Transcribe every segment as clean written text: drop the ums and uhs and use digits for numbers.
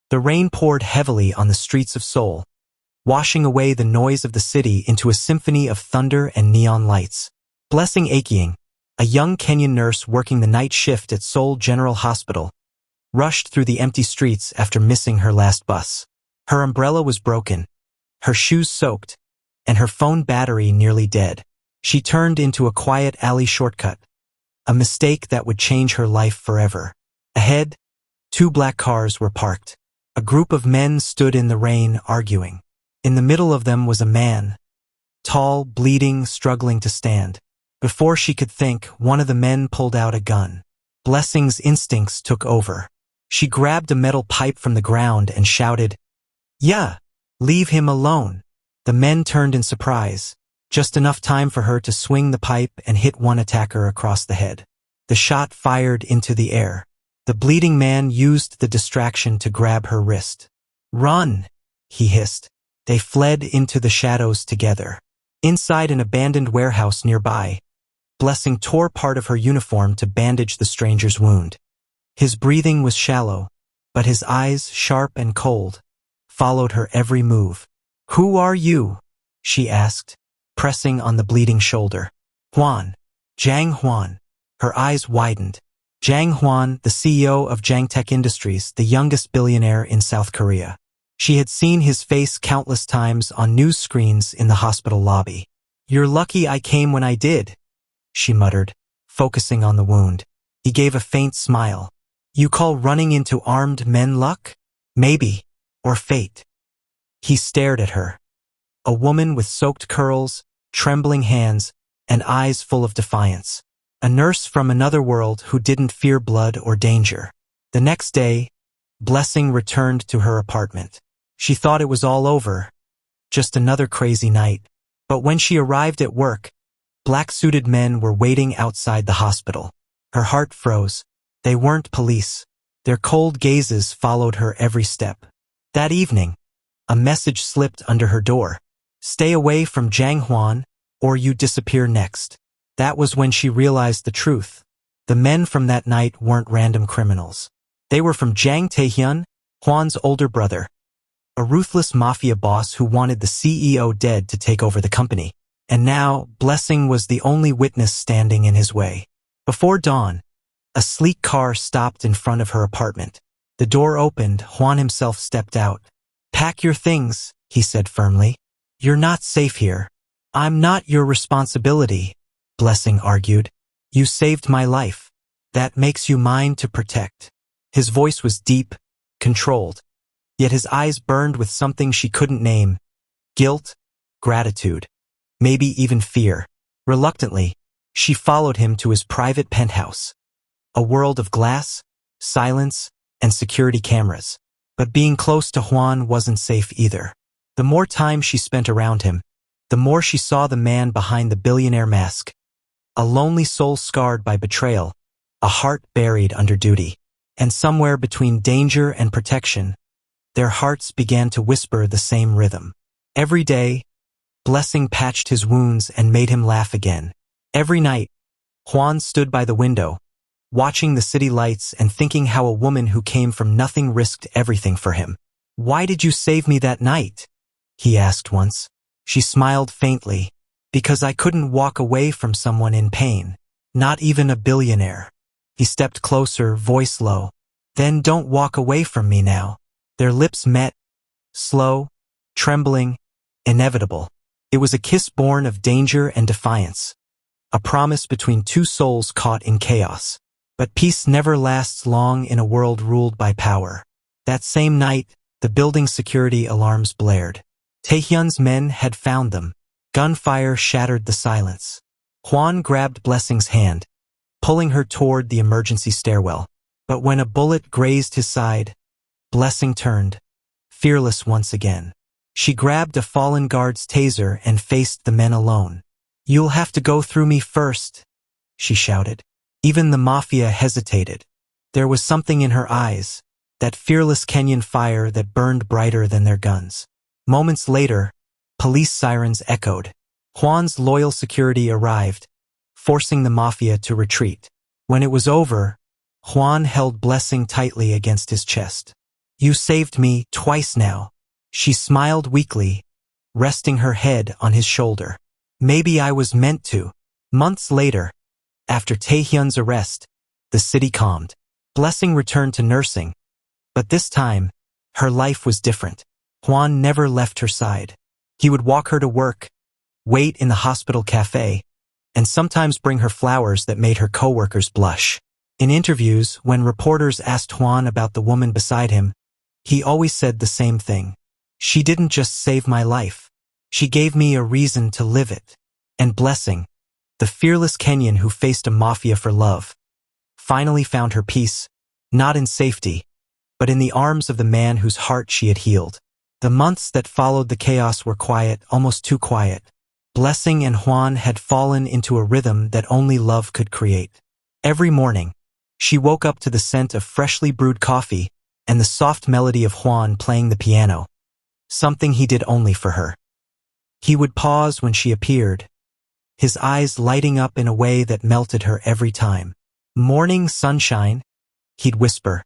The rain poured heavily on the streets of Seoul, washing away the noise of the city into a symphony of thunder and neon lights. Blessing Akying, a young Kenyan nurse working the night shift at Seoul General Hospital, rushed through the empty streets after missing her last bus. Her umbrella was broken, her shoes soaked, and her phone battery nearly dead. She turned into a quiet alley shortcut, a mistake that would change her life forever. Ahead, 2 black cars were parked. A group of men stood in the rain, arguing. In the middle of them was a man, tall, bleeding, struggling to stand. Before she could think, one of the men pulled out a gun. Blessing's instincts took over. She grabbed a metal pipe from the ground and shouted, "Yeah, leave him alone." The men turned in surprise, just enough time for her to swing the pipe and hit one attacker across the head. The shot fired into the air. The bleeding man used the distraction to grab her wrist. "Run!" he hissed. They fled into the shadows together. Inside an abandoned warehouse nearby, Blessing tore part of her uniform to bandage the stranger's wound. His breathing was shallow, but his eyes, sharp and cold, followed her every move. "Who are you?" she asked, pressing on the bleeding shoulder. "Huan. Jang Huan." Her eyes widened. Jang Huan, the CEO of Jangtech Industries, the youngest billionaire in South Korea. She had seen his face countless times on news screens in the hospital lobby. "You're lucky I came when I did," she muttered, focusing on the wound. He gave a faint smile. "You call running into armed men luck? Maybe. Or fate." He stared at her. A woman with soaked curls, trembling hands, and eyes full of defiance. A nurse from another world who didn't fear blood or danger. The next day, Blessing returned to her apartment. She thought it was all over, just another crazy night. But when she arrived at work, black-suited men were waiting outside the hospital. Her heart froze. They weren't police. Their cold gazes followed her every step. That evening, a message slipped under her door. "Stay away from Jang Huan, or you disappear next." That was when she realized the truth. The men from that night weren't random criminals. They were from Jang Taehyun, Huan's older brother, a ruthless mafia boss who wanted the CEO dead to take over the company. And now, Blessing was the only witness standing in his way. Before dawn, a sleek car stopped in front of her apartment. The door opened, Huan himself stepped out. "Pack your things," he said firmly. "You're not safe here." "I'm not your responsibility," Blessing argued. "You saved my life. That makes you mine to protect." His voice was deep, controlled, yet his eyes burned with something she couldn't name. Guilt, gratitude, maybe even fear. Reluctantly, she followed him to his private penthouse. A world of glass, silence, and security cameras. But being close to Huan wasn't safe either. The more time she spent around him, the more she saw the man behind the billionaire mask. A lonely soul scarred by betrayal, a heart buried under duty. And somewhere between danger and protection, their hearts began to whisper the same rhythm. Every day, Blessing patched his wounds and made him laugh again. Every night, Huan stood by the window, watching the city lights and thinking how a woman who came from nothing risked everything for him. "Why did you save me that night?" he asked once. She smiled faintly. "Because I couldn't walk away from someone in pain, not even a billionaire." He stepped closer, voice low. "Then don't walk away from me now." Their lips met, slow, trembling, inevitable. It was a kiss born of danger and defiance, a promise between two souls caught in chaos. But peace never lasts long in a world ruled by power. That same night, the building's security alarms blared. Taehyun's men had found them. Gunfire shattered the silence. Huan grabbed Blessing's hand, pulling her toward the emergency stairwell. But when a bullet grazed his side, Blessing turned, fearless once again. She grabbed a fallen guard's taser and faced the men alone. "You'll have to go through me first," she shouted. Even the Mafia hesitated. There was something in her eyes, that fearless Kenyan fire that burned brighter than their guns. Moments later, police sirens echoed. Huan's loyal security arrived, forcing the Mafia to retreat. When it was over, Huan held Blessing tightly against his chest. You saved me twice now. She smiled weakly, resting her head on his shoulder. Maybe I was meant to. Months later, after Taehyun's arrest, the city calmed. Blessing returned to nursing, but this time, her life was different. Hwan never left her side. He would walk her to work, wait in the hospital cafe, and sometimes bring her flowers that made her coworkers blush. In interviews, when reporters asked Hwan about the woman beside him, he always said the same thing. She didn't just save my life. She gave me a reason to live it. And Blessing, the fearless Kenyan who faced a mafia for love, finally found her peace, not in safety, but in the arms of the man whose heart she had healed. The months that followed the chaos were quiet, almost too quiet. Blessing and Hwan had fallen into a rhythm that only love could create. Every morning, she woke up to the scent of freshly brewed coffee and the soft melody of Hwan playing the piano, something he did only for her. He would pause when she appeared, his eyes lighting up in a way that melted her every time. Morning sunshine, he'd whisper,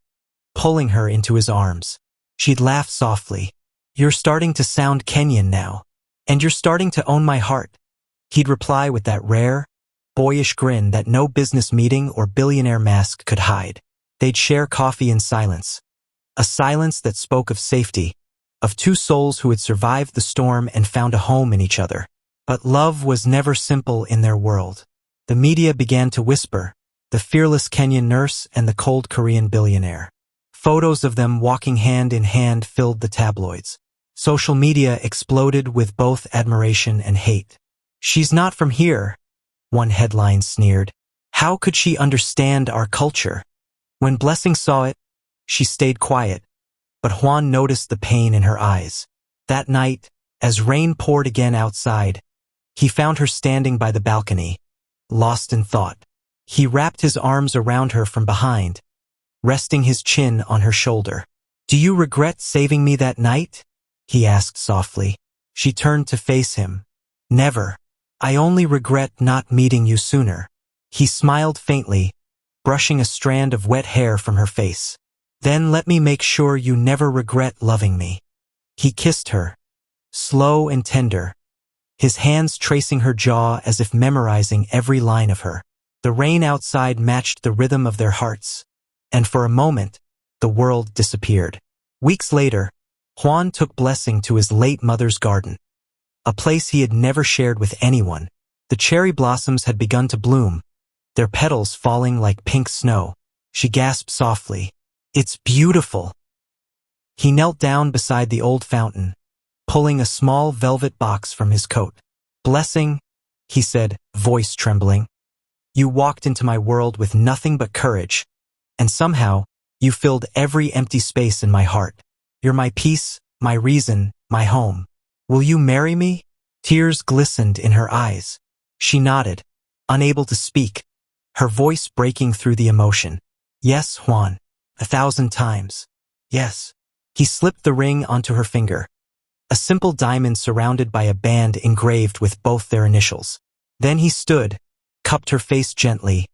pulling her into his arms. She'd laugh softly. You're starting to sound Kenyan now, and you're starting to own my heart. He'd reply with that rare, boyish grin that no business meeting or billionaire mask could hide. They'd share coffee in silence, a silence that spoke of safety, of two souls who had survived the storm and found a home in each other. But love was never simple in their world. The media began to whisper, the fearless Kenyan nurse and the cold Korean billionaire. Photos of them walking hand in hand filled the tabloids. Social media exploded with both admiration and hate. She's not from here, one headline sneered. How could she understand our culture? When Blessing saw it, she stayed quiet, but Hwan noticed the pain in her eyes. That night, as rain poured again outside, he found her standing by the balcony, lost in thought. He wrapped his arms around her from behind, resting his chin on her shoulder. Do you regret saving me that night? He asked softly. She turned to face him. Never. I only regret not meeting you sooner. He smiled faintly, brushing a strand of wet hair from her face. Then let me make sure you never regret loving me. He kissed her, slow and tender, his hands tracing her jaw as if memorizing every line of her. The rain outside matched the rhythm of their hearts, and for a moment, the world disappeared. Weeks later, Hwan took Blessing to his late mother's garden, a place he had never shared with anyone. The cherry blossoms had begun to bloom, their petals falling like pink snow. She gasped softly, "It's beautiful." He knelt down beside the old fountain, pulling a small velvet box from his coat. "Blessing," he said, voice trembling. "You walked into my world with nothing but courage, and somehow you filled every empty space in my heart. You're my peace, my reason, my home. Will you marry me?" Tears glistened in her eyes. She nodded, unable to speak, her voice breaking through the emotion. "Yes, Hwan, 1,000 times. Yes." He slipped the ring onto her finger, a simple diamond surrounded by a band engraved with both their initials. Then he stood, cupped her face gently,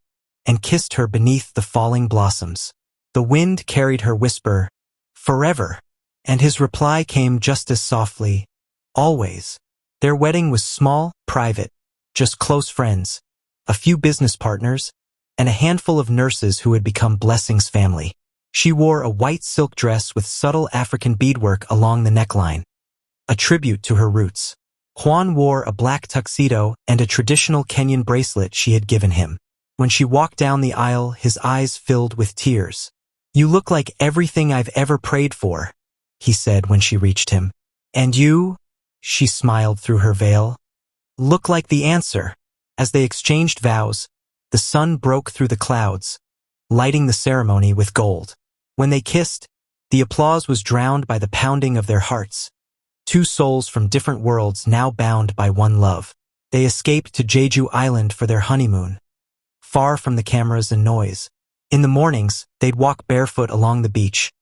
and kissed her beneath the falling blossoms. The wind carried her whisper, "Forever," and his reply came just as softly, "Always." Their wedding was small, private, just close friends, a few business partners, and a handful of nurses who had become Blessing's family. She wore a white silk dress with subtle African beadwork along the neckline, a tribute to her roots. Hwan wore a black tuxedo and a traditional Kenyan bracelet she had given him. When she walked down the aisle, his eyes filled with tears. "You look like everything I've ever prayed for," he said when she reached him. "And you," she smiled through her veil, "look like the answer." As they exchanged vows, the sun broke through the clouds, lighting the ceremony with gold. When they kissed, the applause was drowned by the pounding of their hearts. Two souls from different worlds now bound by one love. They escaped to Jeju Island for their honeymoon, far from the cameras and noise. In the mornings, they'd walk barefoot along the beach,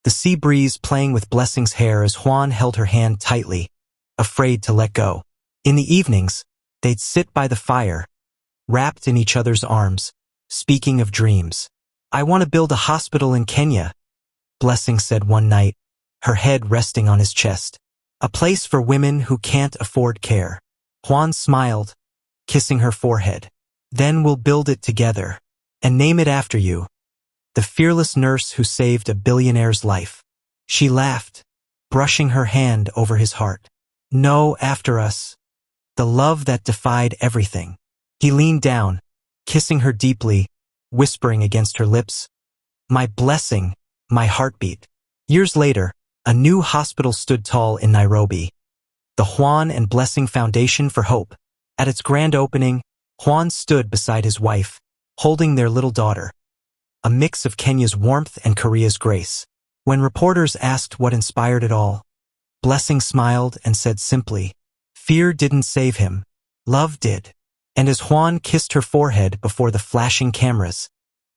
the sea breeze playing with Blessing's hair as Hwan held her hand tightly, afraid to let go. In the evenings, they'd sit by the fire, wrapped in each other's arms, speaking of dreams. "I want to build a hospital in Kenya," Blessing said one night, her head resting on his chest. A place for women who can't afford care. Juan smiled, kissing her forehead. Then we'll build it together, and name it after you. The fearless nurse who saved a billionaire's life. She laughed, brushing her hand over his heart. No, after us. The love that defied everything. He leaned down, kissing her deeply, whispering against her lips, "My blessing, my heartbeat." Years later, a new hospital stood tall in Nairobi. The Juan and Blessing Foundation for Hope. At its grand opening, Juan stood beside his wife, holding their little daughter. A mix of Kenya's warmth and Korea's grace. When reporters asked what inspired it all, Blessing smiled and said simply, "Fear didn't save him. Love did." And as Juan kissed her forehead before the flashing cameras,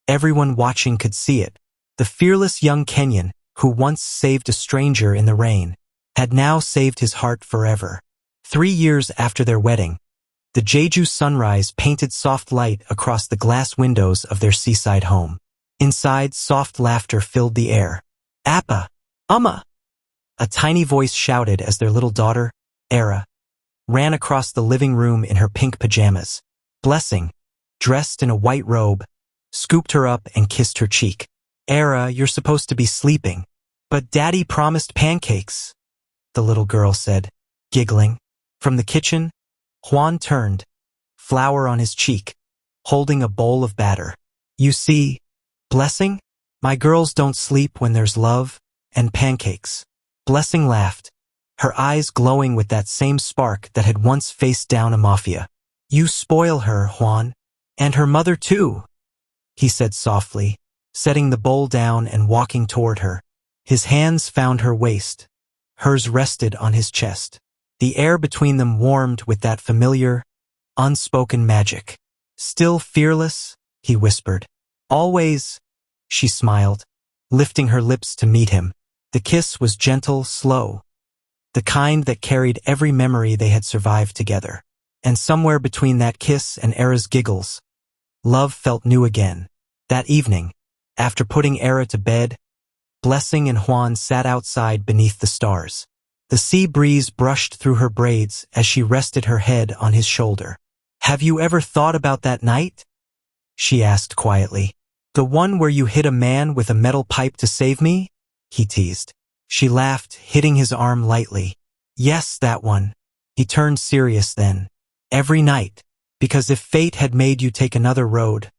everyone watching could see it. The fearless young Kenyan, who once saved a stranger in the rain, had now saved his heart forever. 3 years after their wedding, the Jeju sunrise painted soft light across the glass windows of their seaside home. Inside, soft laughter filled the air. "Appa! Amma!" A tiny voice shouted as their little daughter, Era, ran across the living room in her pink pajamas. Blessing, dressed in a white robe, scooped her up and kissed her cheek. "Era, you're supposed to be sleeping." "But Daddy promised pancakes," the little girl said, giggling. From the kitchen, Juan turned, flour on his cheek, holding a bowl of batter. "You see, Blessing, my girls don't sleep when there's love and pancakes." Blessing laughed, her eyes glowing with that same spark that had once faced down a mafia. "You spoil her, Juan. And her mother too," he said softly, setting the bowl down and walking toward her. His hands found her waist. Hers rested on his chest. The air between them warmed with that familiar, unspoken magic. "Still fearless?" he whispered. "Always," she smiled, lifting her lips to meet him. The kiss was gentle, slow, the kind that carried every memory they had survived together. And somewhere between that kiss and Era's giggles, love felt new again. That evening, after putting Era to bed, Blessing and Juan sat outside beneath the stars. The sea breeze brushed through her braids as she rested her head on his shoulder. "Have you ever thought about that night?" she asked quietly. "The one where you hit a man with a metal pipe to save me?" he teased. She laughed, hitting his arm lightly. "Yes, that one." He turned serious then. "Every night. Because if fate had made you take another road,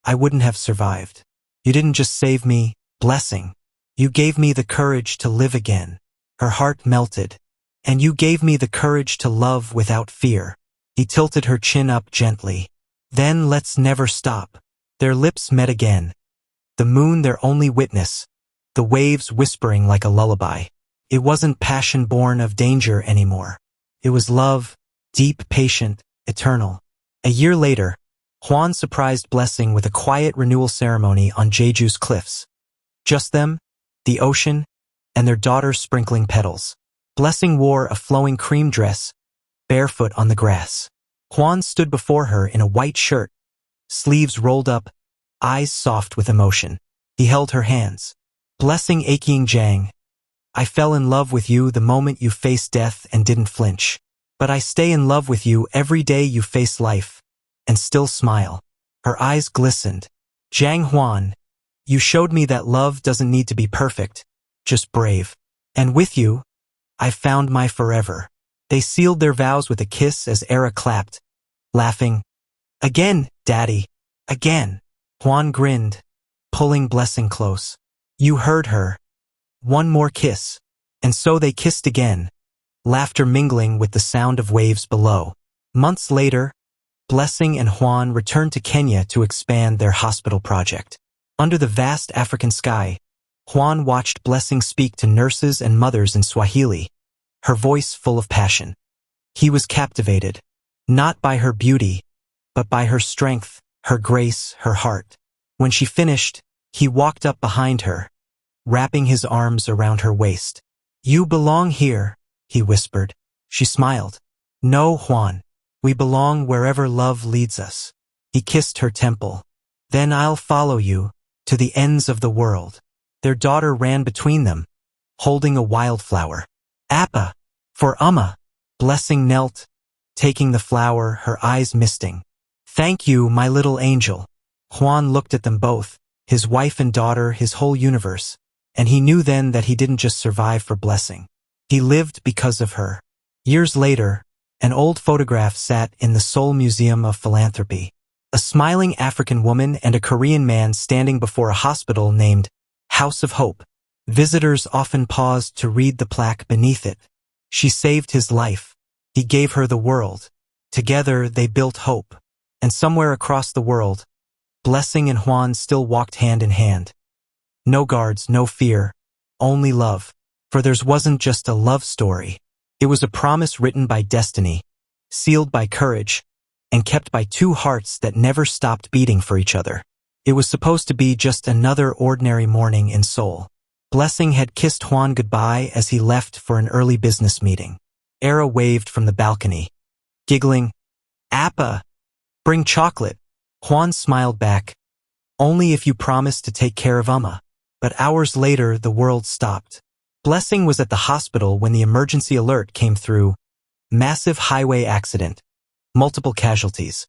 I wouldn't have survived. You didn't just save me, Blessing. You gave me the courage to live again." Her heart melted. "And you gave me the courage to love without fear." He tilted her chin up gently. "Then let's never stop." Their lips met again. The moon their only witness, the waves whispering like a lullaby. It wasn't passion born of danger anymore. It was love, deep, patient, eternal. A year later, Juan surprised Blessing with a quiet renewal ceremony on Jeju's cliffs. Just them, the ocean, and their daughter sprinkling petals. Blessing wore a flowing cream dress, barefoot on the grass. Juan stood before her in a white shirt, sleeves rolled up, eyes soft with emotion. He held her hands. "Blessing aching Jang, I fell in love with you the moment you faced death and didn't flinch. But I stay in love with you every day you face life, and still smile." Her eyes glistened. "Jang Juan, you showed me that love doesn't need to be perfect, just brave. And with you, I found my forever." They sealed their vows with a kiss as Era clapped, laughing. "Again, Daddy, again." Juan grinned, pulling Blessing close. "You heard her. One more kiss." And so they kissed again, laughter mingling with the sound of waves below. Months later, Blessing and Juan returned to Kenya to expand their hospital project. Under the vast African sky, Juan watched Blessing speak to nurses and mothers in Swahili, her voice full of passion. He was captivated, not by her beauty, but by her strength, her grace, her heart. When she finished, he walked up behind her, wrapping his arms around her waist. "You belong here," he whispered. She smiled. "No, Juan. We belong wherever love leads us." He kissed her temple. "Then I'll follow you to the ends of the world." Their daughter ran between them, holding a wildflower. Appa, for Amma. Blessing knelt, taking the flower, her eyes misting. Thank you, my little angel. Juan looked at them both, his wife and daughter, his whole universe, and he knew then that he didn't just survive for Blessing. He lived because of her. Years later, an old photograph sat in the Seoul Museum of Philanthropy. A smiling African woman and a Korean man standing before a hospital named House of Hope. Visitors often paused to read the plaque beneath it. She saved his life. He gave her the world. Together they built hope. And somewhere across the world, Blessing and Juan still walked hand in hand. No guards, no fear, only love. For theirs wasn't just a love story. It was a promise written by destiny, sealed by courage, and kept by two hearts that never stopped beating for each other. It was supposed to be just another ordinary morning in Seoul. Blessing had kissed Juan goodbye as he left for an early business meeting. Era waved from the balcony, giggling, Appa, bring chocolate. Juan smiled back, only if you promise to take care of Amma. But hours later, the world stopped. Blessing was at the hospital when the emergency alert came through. Massive highway accident. Multiple casualties.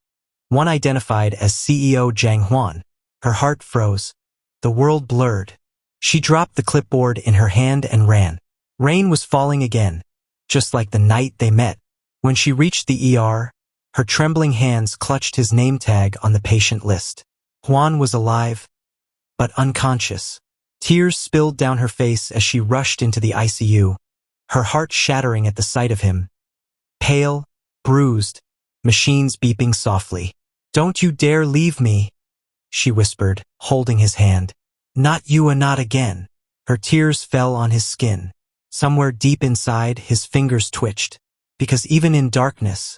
One identified as CEO Jang Hwan. Her heart froze. The world blurred. She dropped the clipboard in her hand and ran. Rain was falling again, just like the night they met. When she reached the ER, her trembling hands clutched his name tag on the patient list. Juan was alive, but unconscious. Tears spilled down her face as she rushed into the ICU, her heart shattering at the sight of him. Pale, bruised, machines beeping softly. Don't you dare leave me, she whispered, holding his hand. Not you and not again. Her tears fell on his skin. Somewhere deep inside, his fingers twitched, because even in darkness,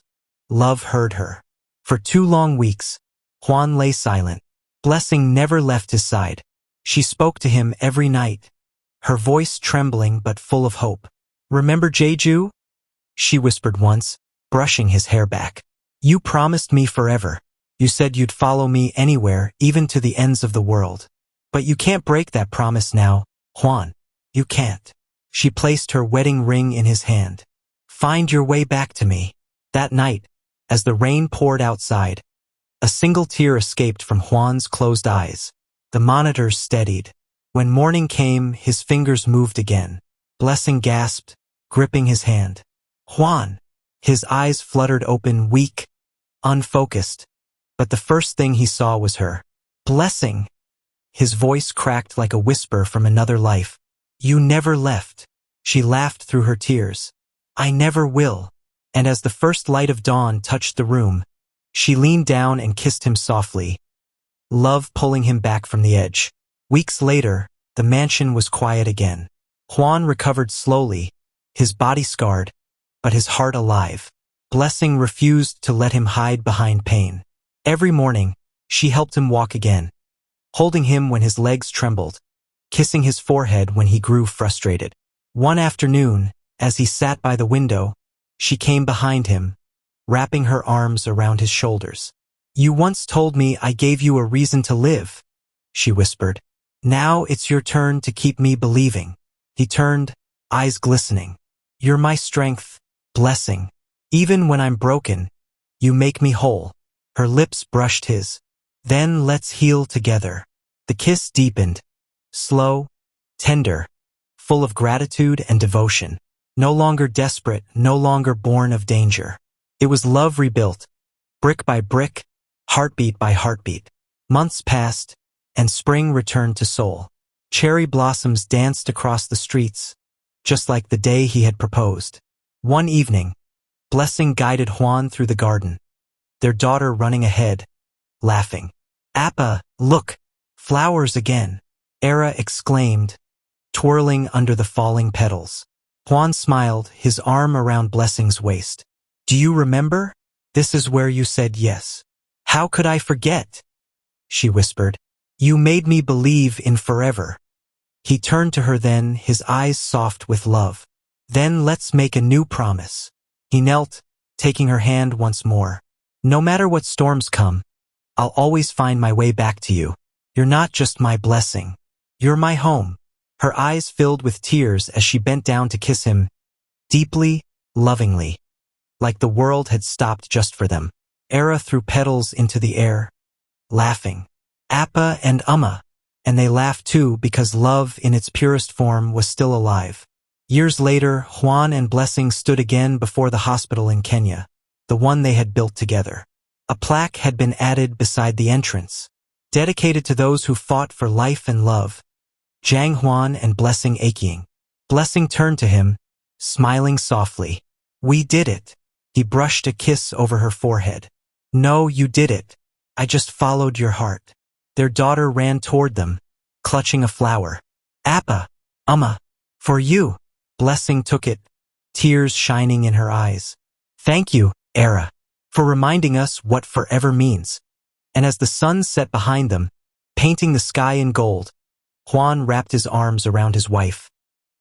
love heard her. For 2 long weeks, Juan lay silent. Blessing never left his side. She spoke to him every night, her voice trembling but full of hope. Remember Jeju? She whispered once, brushing his hair back. You promised me forever. You said you'd follow me anywhere, even to the ends of the world. But you can't break that promise now, Juan. You can't. She placed her wedding ring in his hand. Find your way back to me. That night, as the rain poured outside, a single tear escaped from Juan's closed eyes. The monitors steadied. When morning came, his fingers moved again. Blessing gasped, gripping his hand. Juan! His eyes fluttered open, weak, unfocused. But the first thing he saw was her. Blessing! His voice cracked like a whisper from another life. You never left. She laughed through her tears. I never will. And as the first light of dawn touched the room, she leaned down and kissed him softly, love pulling him back from the edge. Weeks later, the mansion was quiet again. Juan recovered slowly, his body scarred, but his heart alive. Blessing refused to let him hide behind pain. Every morning, she helped him walk again, holding him when his legs trembled, kissing his forehead when he grew frustrated. One afternoon, as he sat by the window, she came behind him, wrapping her arms around his shoulders. You once told me I gave you a reason to live, she whispered. Now it's your turn to keep me believing. He turned, eyes glistening. You're my strength, Blessing. Even when I'm broken, you make me whole. Her lips brushed his. Then let's heal together. The kiss deepened, slow, tender, full of gratitude and devotion. No longer desperate, no longer born of danger. It was love rebuilt, brick by brick, heartbeat by heartbeat. Months passed, and spring returned to Seoul. Cherry blossoms danced across the streets, just like the day he had proposed. One evening, Blessing guided Juan through the garden, their daughter running ahead, laughing. Appa, look, flowers again, Era exclaimed, twirling under the falling petals. Juan smiled, his arm around Blessing's waist. Do you remember? This is where you said yes. How could I forget? She whispered. You made me believe in forever. He turned to her then, his eyes soft with love. Then let's make a new promise. He knelt, taking her hand once more. No matter what storms come, I'll always find my way back to you. You're not just my blessing. You're my home. Her eyes filled with tears as she bent down to kiss him, deeply, lovingly, like the world had stopped just for them. Era threw petals into the air, laughing. Appa and Amma. And they laughed too because love in its purest form was still alive. Years later, Juan and Blessing stood again before the hospital in Kenya, the one they had built together. A plaque had been added beside the entrance, dedicated to those who fought for life and love. Jiang Juan and Blessing aching. Blessing turned to him, smiling softly. "We did it." He brushed a kiss over her forehead. "No, you did it. I just followed your heart." Their daughter ran toward them, clutching a flower. "Appa, Amma, for you." Blessing took it, tears shining in her eyes. "Thank you, Era, for reminding us what forever means." And as the sun set behind them, painting the sky in gold, Juan wrapped his arms around his wife,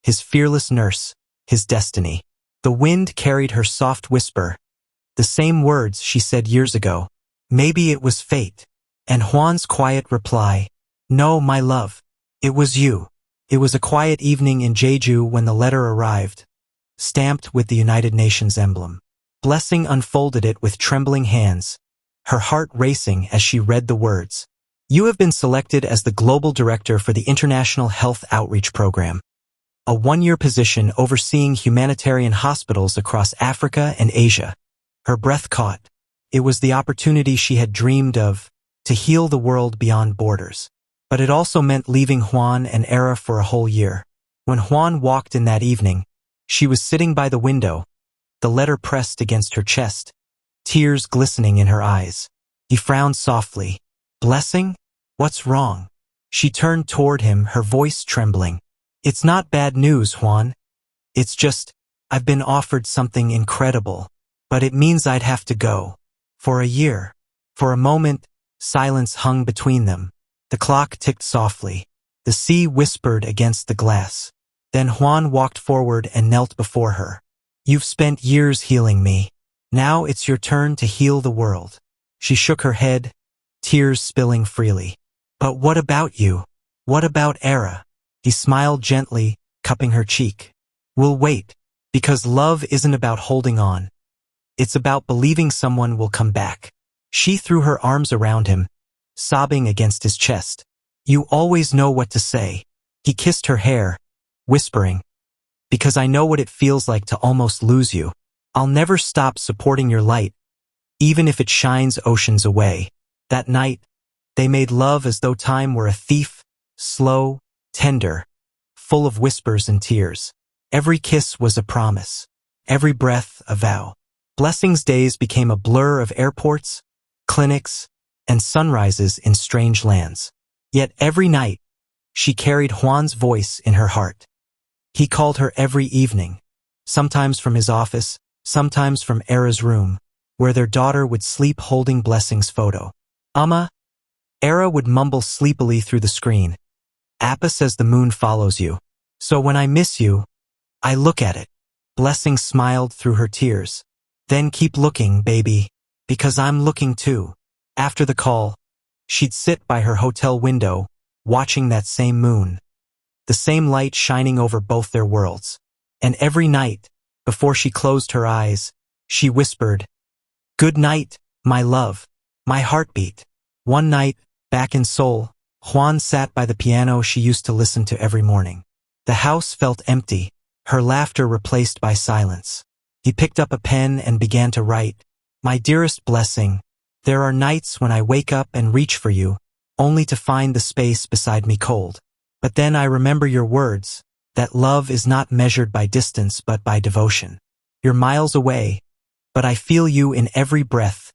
his fearless nurse, his destiny. The wind carried her soft whisper, the same words she said years ago. Maybe it was fate. And Juan's quiet reply, "No, my love, it was you." It was a quiet evening in Jeju when the letter arrived, stamped with the United Nations emblem. Blessing unfolded it with trembling hands, her heart racing as she read the words. "You have been selected as the Global Director for the International Health Outreach Program, a one-year position overseeing humanitarian hospitals across Africa and Asia." Her breath caught. It was the opportunity she had dreamed of, to heal the world beyond borders. But it also meant leaving Juan and Era for a whole year. When Juan walked in that evening, she was sitting by the window, the letter pressed against her chest, tears glistening in her eyes. He frowned softly. "Blessing? What's wrong?" She turned toward him, her voice trembling. "It's not bad news, Juan. It's just, I've been offered something incredible, but it means I'd have to go. For a year." For a moment, silence hung between them. The clock ticked softly. The sea whispered against the glass. Then Juan walked forward and knelt before her. "You've spent years healing me. Now it's your turn to heal the world." She shook her head, tears spilling freely. "But what about you? What about Era?" He smiled gently, cupping her cheek. "We'll wait, because love isn't about holding on. It's about believing someone will come back." She threw her arms around him, sobbing against his chest. "You always know what to say." He kissed her hair, whispering, "Because I know what it feels like to almost lose you. I'll never stop supporting your light, even if it shines oceans away." That night, they made love as though time were a thief, slow, tender, full of whispers and tears. Every kiss was a promise, every breath a vow. Blessing's days became a blur of airports, clinics, and sunrises in strange lands. Yet every night, she carried Juan's voice in her heart. He called her every evening, sometimes from his office, sometimes from Era's room, where their daughter would sleep holding Blessing's photo. "Amma," Era would mumble sleepily through the screen. "Appa says the moon follows you. So when I miss you, I look at it." Blessing smiled through her tears. "Then keep looking, baby, because I'm looking too." After the call, she'd sit by her hotel window, watching that same moon, the same light shining over both their worlds. And every night, before she closed her eyes, she whispered, "Good night, my love, my heartbeat." One night, back in Seoul, Juan sat by the piano she used to listen to every morning. The house felt empty, her laughter replaced by silence. He picked up a pen and began to write, "My dearest Blessing, there are nights when I wake up and reach for you, only to find the space beside me cold. But then I remember your words, that love is not measured by distance but by devotion. You're miles away, but I feel you in every breath,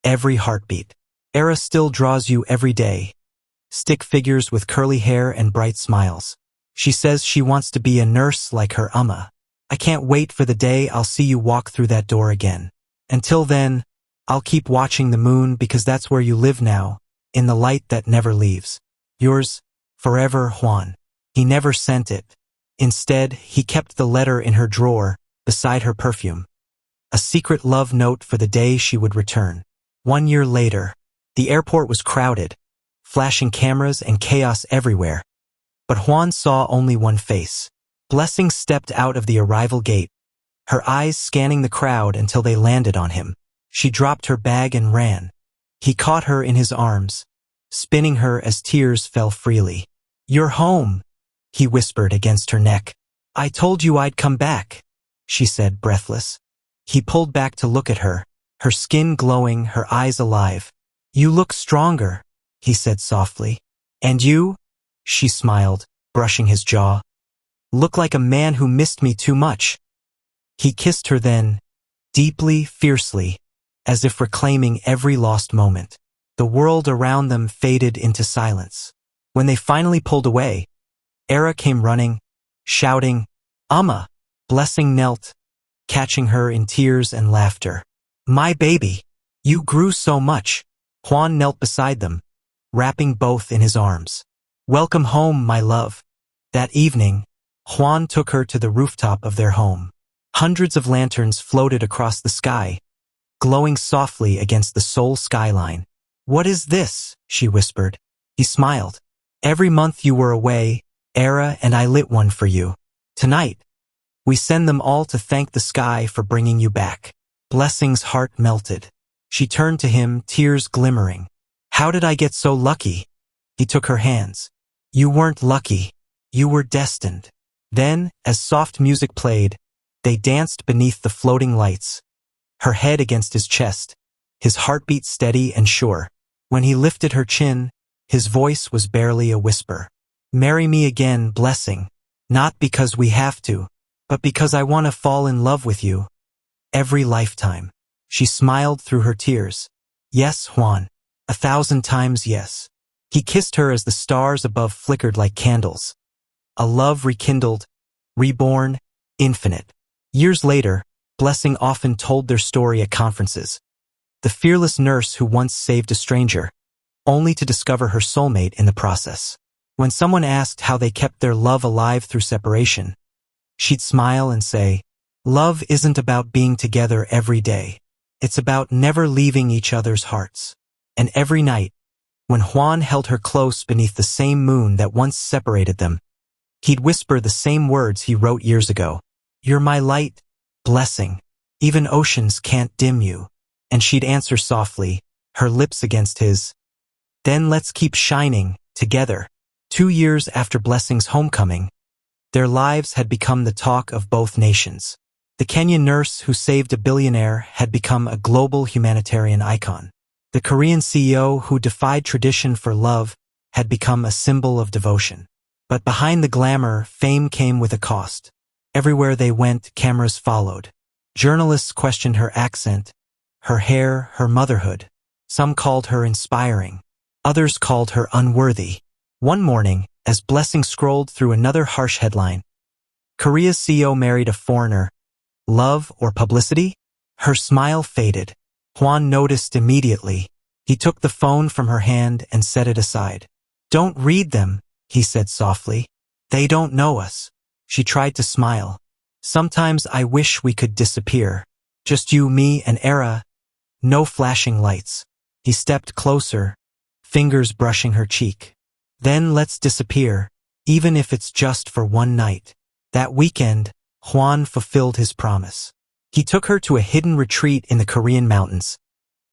every heartbeat. Era still draws you every day, stick figures with curly hair and bright smiles. She says she wants to be a nurse like her Amma. I can't wait for the day I'll see you walk through that door again. Until then, I'll keep watching the moon because that's where you live now, in the light that never leaves. Yours, forever, Juan." He never sent it. Instead, he kept the letter in her drawer, beside her perfume. A secret love note for the day she would return. 1 year later, the airport was crowded, flashing cameras and chaos everywhere. But Juan saw only one face. Blessing stepped out of the arrival gate, her eyes scanning the crowd until they landed on him. She dropped her bag and ran. He caught her in his arms, spinning her as tears fell freely. "You're home," he whispered against her neck. "I told you I'd come back," she said, breathless. He pulled back to look at her, her skin glowing, her eyes alive. "You look stronger," he said softly. "And you?" she smiled, brushing his jaw. "Look like a man who missed me too much." He kissed her then, deeply, fiercely, as if reclaiming every lost moment. The world around them faded into silence. When they finally pulled away, Era came running, shouting, "Amma!" Blessing knelt, catching her in tears and laughter. "My baby, you grew so much." Juan knelt beside them, wrapping both in his arms. "Welcome home, my love." That evening, Juan took her to the rooftop of their home. Hundreds of lanterns floated across the sky, glowing softly against the Seoul skyline. "What is this?" she whispered. He smiled. "Every month you were away, Era and I lit one for you. Tonight, we send them all to thank the sky for bringing you back." Blessing's heart melted. She turned to him, tears glimmering. "How did I get so lucky?" He took her hands. "You weren't lucky. You were destined." Then, as soft music played, they danced beneath the floating lights, her head against his chest, his heartbeat steady and sure. When he lifted her chin, his voice was barely a whisper. "Marry me again, Blessing. Not because we have to, but because I want to fall in love with you. Every lifetime." She smiled through her tears. "Yes, Juan. 1,000 times yes." He kissed her as the stars above flickered like candles. A love rekindled, reborn, infinite. Years later, Blessing often told their story at conferences. The fearless nurse who once saved a stranger, only to discover her soulmate in the process. When someone asked how they kept their love alive through separation, she'd smile and say, "Love isn't about being together every day. It's about never leaving each other's hearts." And every night, when Juan held her close beneath the same moon that once separated them, he'd whisper the same words he wrote years ago. "You're my light, Blessing. Even oceans can't dim you." And she'd answer softly, her lips against his, "Then let's keep shining, together." 2 years after Blessing's homecoming, their lives had become the talk of both nations. The Kenyan nurse who saved a billionaire had become a global humanitarian icon. The Korean CEO who defied tradition for love had become a symbol of devotion. But behind the glamour, fame came with a cost. Everywhere they went, cameras followed. Journalists questioned her accent, her hair, her motherhood. Some called her inspiring. Others called her unworthy. One morning, as Blessing scrolled through another harsh headline, "Korea's CEO married a foreigner. Love or publicity?" Her smile faded. Juan noticed immediately. He took the phone from her hand and set it aside. "Don't read them," he said softly. "They don't know us." She tried to smile. "Sometimes I wish we could disappear. Just you, me, and Era. No flashing lights." He stepped closer, fingers brushing her cheek. "Then let's disappear, even if it's just for one night." That weekend, Juan fulfilled his promise. He took her to a hidden retreat in the Korean mountains,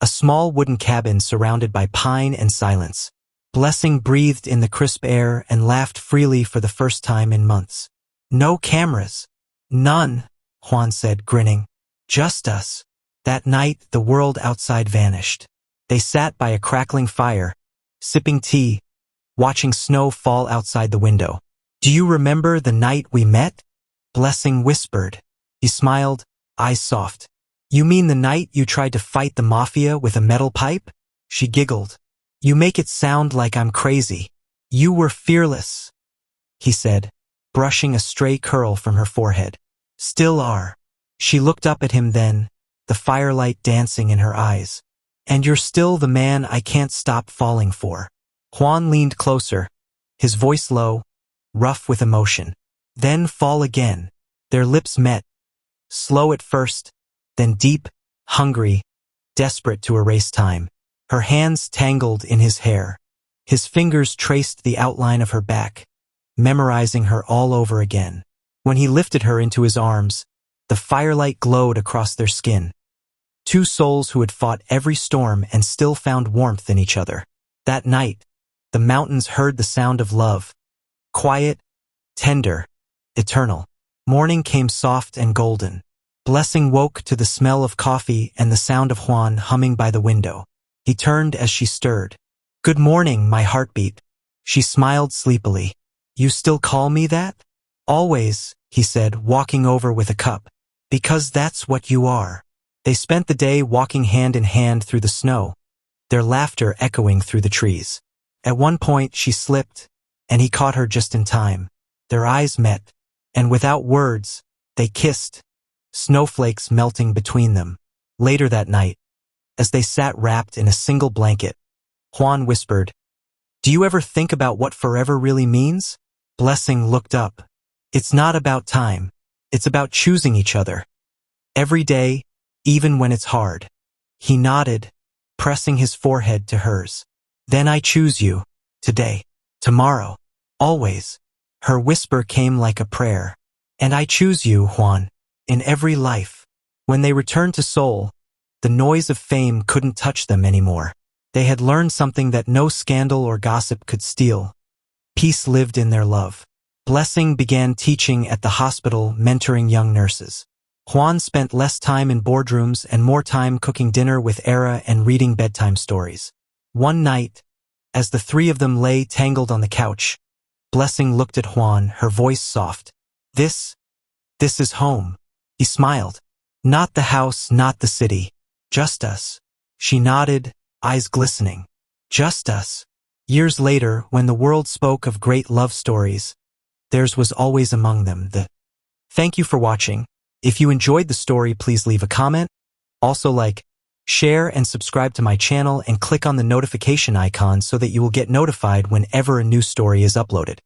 a small wooden cabin surrounded by pine and silence. Blessing breathed in the crisp air and laughed freely for the first time in months. "No cameras." "None," Juan said, grinning. "Just us." That night, the world outside vanished. They sat by a crackling fire, sipping tea, watching snow fall outside the window. "Do you remember the night we met?" Blessing whispered. He smiled, eyes soft. "You mean the night you tried to fight the Mafia with a metal pipe?" She giggled. "You make it sound like I'm crazy." "You were fearless," he said, brushing a stray curl from her forehead. "Still are." She looked up at him then, the firelight dancing in her eyes. "And you're still the man I can't stop falling for." Juan leaned closer, his voice low, rough with emotion. "Then fall again." Their lips met, slow at first, then deep, hungry, desperate to erase time. Her hands tangled in his hair. His fingers traced the outline of her back, memorizing her all over again. When he lifted her into his arms, the firelight glowed across their skin. Two souls who had fought every storm and still found warmth in each other. That night, the mountains heard the sound of love. Quiet, tender, eternal. Morning came soft and golden. Blessing woke to the smell of coffee and the sound of Juan humming by the window. He turned as she stirred. "Good morning, my heartbeat." She smiled sleepily. "You still call me that?" "Always," he said, walking over with a cup. "Because that's what you are." They spent the day walking hand in hand through the snow, their laughter echoing through the trees. At one point she slipped, and he caught her just in time. Their eyes met, and without words, they kissed, snowflakes melting between them. Later that night, as they sat wrapped in a single blanket, Juan whispered, "Do you ever think about what forever really means?" Blessing looked up. "It's not about time. It's about choosing each other. Every day, even when it's hard." He nodded, pressing his forehead to hers. "Then I choose you, today, tomorrow, always." Her whisper came like a prayer. "And I choose you, Juan, in every life." When they returned to Seoul, the noise of fame couldn't touch them anymore. They had learned something that no scandal or gossip could steal. Peace lived in their love. Blessing began teaching at the hospital, mentoring young nurses. Juan spent less time in boardrooms and more time cooking dinner with Era and reading bedtime stories. One night, as the three of them lay tangled on the couch, Blessing looked at Juan, her voice soft. This is home." He smiled. "Not the house, not the city. Just us." She nodded, eyes glistening. "Just us." Years later, when the world spoke of great love stories, theirs was always among them. Thank you for watching. If you enjoyed the story, please leave a comment. Also share and subscribe to my channel and click on the notification icon so that you will get notified whenever a new story is uploaded.